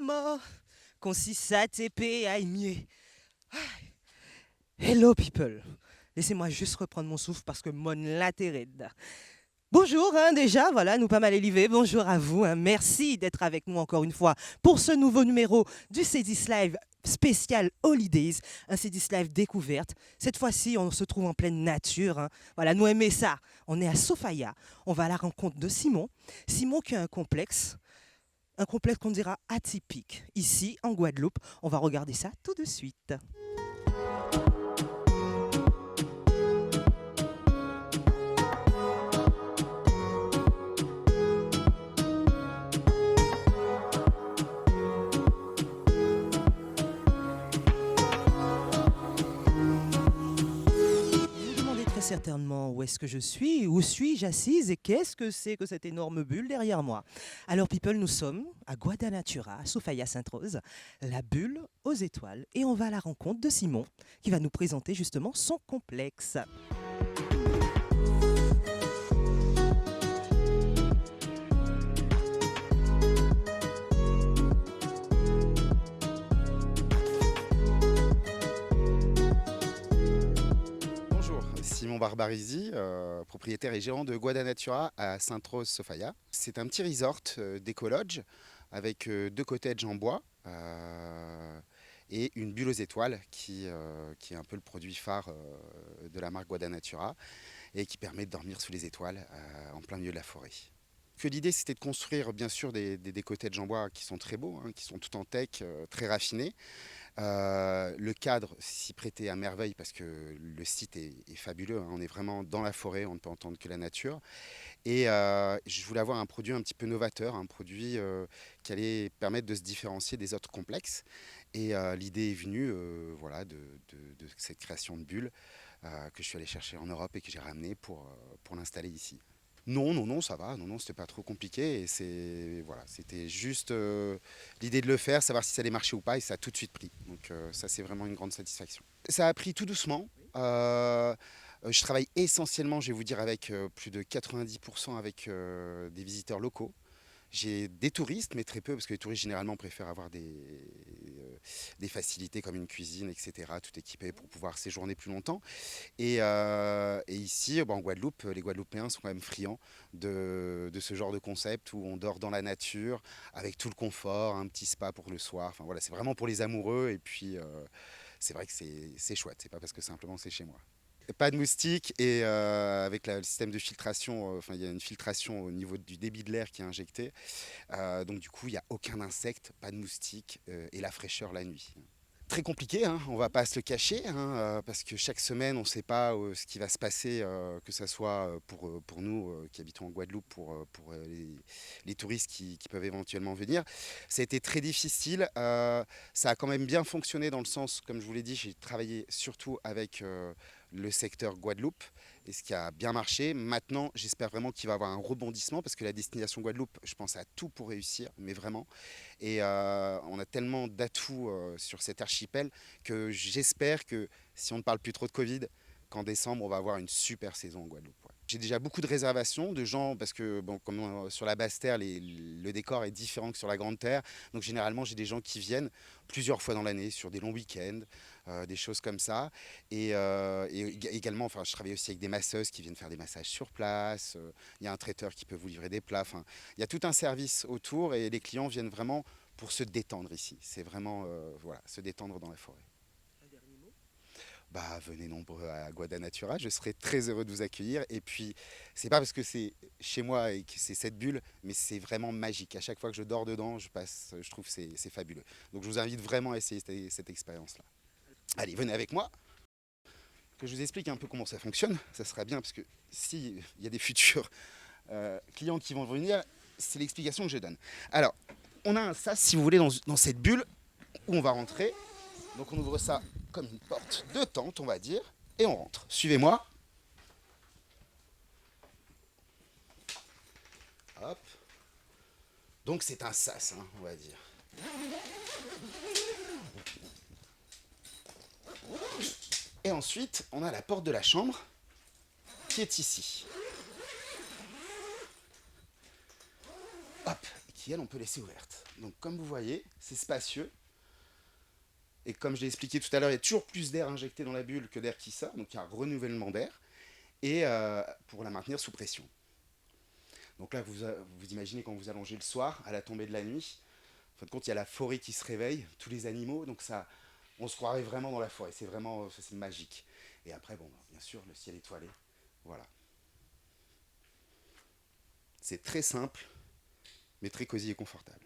mort, qu'on si sa TP aille mieux. Hello people, laissez-moi juste reprendre mon souffle parce que mon l'intérêt. Bonjour déjà, voilà, nous pas mal élevé. Bonjour à vous, merci d'être avec nous encore une fois pour ce nouveau numéro du C10 Live spécial Holidays, un C10 Live découverte. Cette fois-ci, on se trouve en pleine nature. Voilà, nous aimons ça. On est à Sofaya, on va à la rencontre de Simon. Simon qui a un complexe qu'on dira atypique. Ici, en Guadeloupe, on va regarder ça tout de suite. Vous demandez très certainement où est-ce que je suis, où suis-je assise et qu'est-ce que c'est que cette énorme bulle derrière moi. Alors people, nous sommes à Guadanatura, à Sofaya Sainte-Rose, la bulle aux étoiles et on va à la rencontre de Simon qui va nous présenter justement son complexe. Bonjour, Simon Barbarisi, propriétaire et gérant de Guadanatura à Sainte-Rose-Sofaya. C'est un petit resort d'éco-lodge avec deux cottages en bois et une bulle aux étoiles qui est un peu le produit phare de la marque Guadanatura et qui permet de dormir sous les étoiles en plein milieu de la forêt. Que l'idée c'était de construire bien sûr des cottages en bois qui sont très beaux, qui sont tout en teck, très raffinés. Le cadre s'y prêtait à merveille parce que le site est fabuleux, on est vraiment dans la forêt, on ne peut entendre que la nature. Et je voulais avoir un produit un petit peu novateur, un produit qui allait permettre de se différencier des autres complexes. Et l'idée est venue voilà, de cette création de bulle que je suis allé chercher en Europe et que j'ai ramené pour l'installer ici. Non, ça va. Non, c'était pas trop compliqué. Et c'était juste l'idée de le faire, savoir si ça allait marcher ou pas, et ça a tout de suite pris. Donc ça, c'est vraiment une grande satisfaction. Ça a pris tout doucement. Je travaille essentiellement, je vais vous dire, avec plus de 90% avec des visiteurs locaux. J'ai des touristes, mais très peu, parce que les touristes généralement préfèrent avoir des facilités comme une cuisine, etc., tout équipé pour pouvoir séjourner plus longtemps. Et ici, en Guadeloupe, les Guadeloupéens sont quand même friands de ce genre de concept où on dort dans la nature, avec tout le confort, un petit spa pour le soir. Enfin voilà, c'est vraiment pour les amoureux, et puis c'est vrai que c'est chouette, c'est pas parce que simplement c'est chez moi. Pas de moustiques et avec le système de filtration, il y a une filtration au niveau du débit de l'air qui est injecté. Donc du coup, il n'y a aucun insecte, pas de moustiques et la fraîcheur la nuit. Très compliqué, on va pas se le cacher, parce que chaque semaine, on ne sait pas ce qui va se passer, que ce soit pour nous qui habitons en Guadeloupe, pour les touristes qui peuvent éventuellement venir. Ça a été très difficile. Ça a quand même bien fonctionné dans le sens, comme je vous l'ai dit, j'ai travaillé surtout avec le secteur Guadeloupe, et ce qui a bien marché. Maintenant, j'espère vraiment qu'il va y avoir un rebondissement parce que la destination Guadeloupe, je pense, a tout pour réussir, mais vraiment. Et on a tellement d'atouts sur cet archipel que j'espère que si on ne parle plus trop de Covid, qu'en décembre, on va avoir une super saison en Guadeloupe. Ouais. J'ai déjà beaucoup de réservations de gens parce que, bon, comme sur la basse terre, le décor est différent que sur la grande terre. Donc généralement, j'ai des gens qui viennent plusieurs fois dans l'année sur des longs week-ends, des choses comme ça. Et également, enfin, je travaille aussi avec des masseuses qui viennent faire des massages sur place. Il y a un traiteur qui peut vous livrer des plats. Enfin, il y a tout un service autour et les clients viennent vraiment pour se détendre ici. C'est vraiment voilà, se détendre dans la forêt. Bah, venez nombreux à Guadanatura, je serai très heureux de vous accueillir. Et puis, c'est pas parce que c'est chez moi et que c'est cette bulle, mais c'est vraiment magique. À chaque fois que je dors dedans, je trouve que c'est fabuleux. Donc, je vous invite vraiment à essayer cette expérience-là. Allez, venez avec moi, que je vous explique un peu comment ça fonctionne. Ça sera bien, parce que s'il y a des futurs clients qui vont venir, c'est l'explication que je donne. Alors, on a un sas, si vous voulez, dans cette bulle où on va rentrer. Donc on ouvre ça comme une porte de tente, on va dire, et on rentre. Suivez-moi. Hop. Donc c'est un sas, on va dire. Et ensuite, on a la porte de la chambre qui est ici. Hop, qui, elle, on peut laisser ouverte. Donc comme vous voyez, c'est spacieux. Et comme je l'ai expliqué tout à l'heure, il y a toujours plus d'air injecté dans la bulle que d'air qui sort, donc il y a un renouvellement d'air, et pour la maintenir sous pression. Donc là, vous imaginez quand vous allongez le soir, à la tombée de la nuit, en fin de compte, il y a la forêt qui se réveille, tous les animaux, donc ça, on se croirait vraiment dans la forêt, c'est vraiment c'est magique. Et après, bon, bien sûr, le ciel étoilé, voilà. C'est très simple, mais très cosy et confortable.